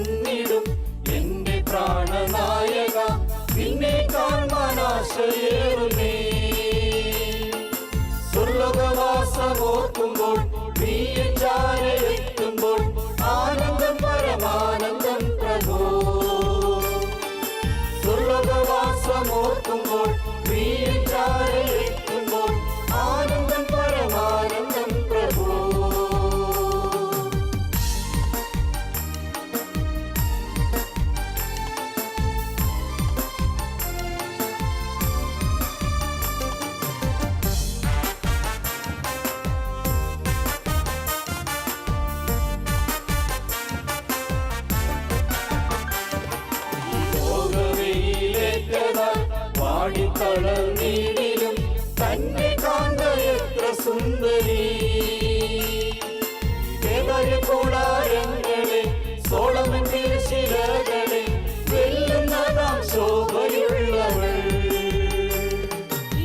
വന്നിടും എന്റെ പ്രാണനായക നിന്നെ കാണാൻ ആശയേറുന്നേ സ്വർലോകവാസമോർക്കുമ്പോൾ നീ ചാരയെത്തുമ്പോൾ ആനന്ദം പരമാനന്ദം പ്രഭോ സ്വർലോകവാസമോർക്കുമ്പോൾ നീ ചാരയെത്തുമ്പോൾ ആനന്ദം പരമാനന്ദം പ്രഭോ വാടിത്തളർന്നീടിലും തന്നെ കാന്ത എത്ര സുന്ദരി കൂടാരങ്ങളെ സോളമൻ ശിലകളെ വെല്ലുന്നതാം ശോഭയുള്ളവൾ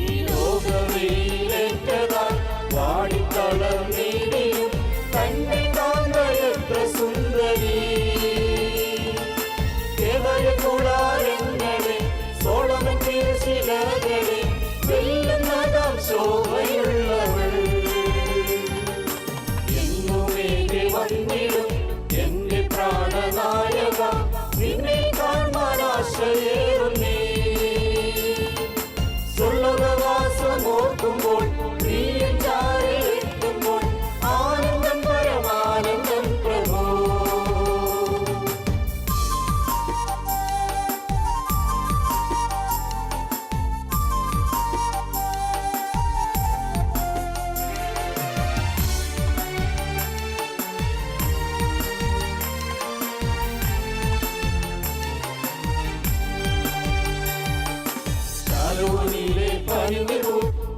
ഈ ലോകമേറ്റതാൽ വാടിത്തളർന്നീടിലും തന്നെ കാന്ത എത്ര സുന്ദരി കൂടാരങ്ങളെ സോളമൻ ശിലകളെ വെല്ലുന്നതാം ശോഭയുള്ളവൾ എങ്ങുമേകെ വന്നിടും എന്റെ പ്രാണനായക നിന്നെ കാണാൻ ആശയേറുന്നേ സ്വർലോകവാസമോർക്കുമ്പോൾ നീ ചാരയെത്തുമ്പോൾ ആനന്ദം പരമാനന്ദം പ്രഭോ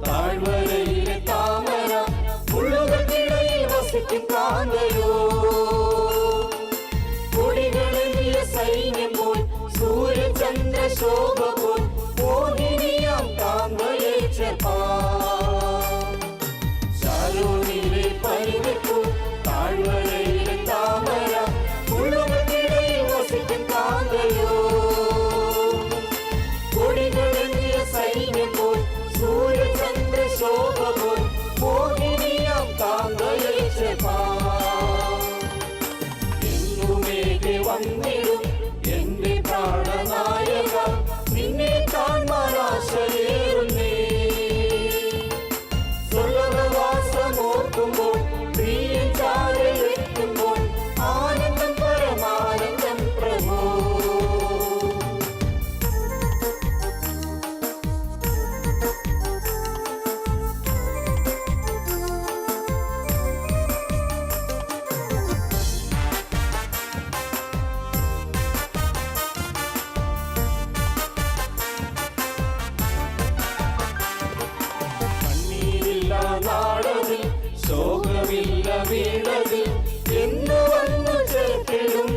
താഴ്വരയിലെ താമര മുള്ളുകൾക്കിടയിൽ വസിക്കും കാന്തയോ കൊടികളെറിയ സൈന്യം പോൽ സൂര്യചന്ദ്ര ശോഭ പോൽ മോഹിനിയാം കാന്തയെ ശാലോനിലെ പരിവെപ്പു താഴ്വരയിലെ താമര മുള്ളുകൾക്കിടയിൽ വസിക്കും കാന്തയോ കൊടികളെറിയ സൈന്യം പോൽ സൂര്യചന്ദ്ര ശോഭ പോൽ മോഹിനിയാം കാന്തയെ എങ്ങുമേകെ വന്നിടും എന്റെ പ്രാണനായക നിന്നെ കാണാൻ ആശയേറുന്നേ സ്വർലോകവാസമോർക്കുമ്പോൾ നീ ചാരയെത്തുമ്പോൾ ആനന്ദം പരമാനന്ദം പ്രഭോ നാടതിൽ ശോകമില്ല വീടതിൽ എന്ന് വന്നു ചേർത്തിടും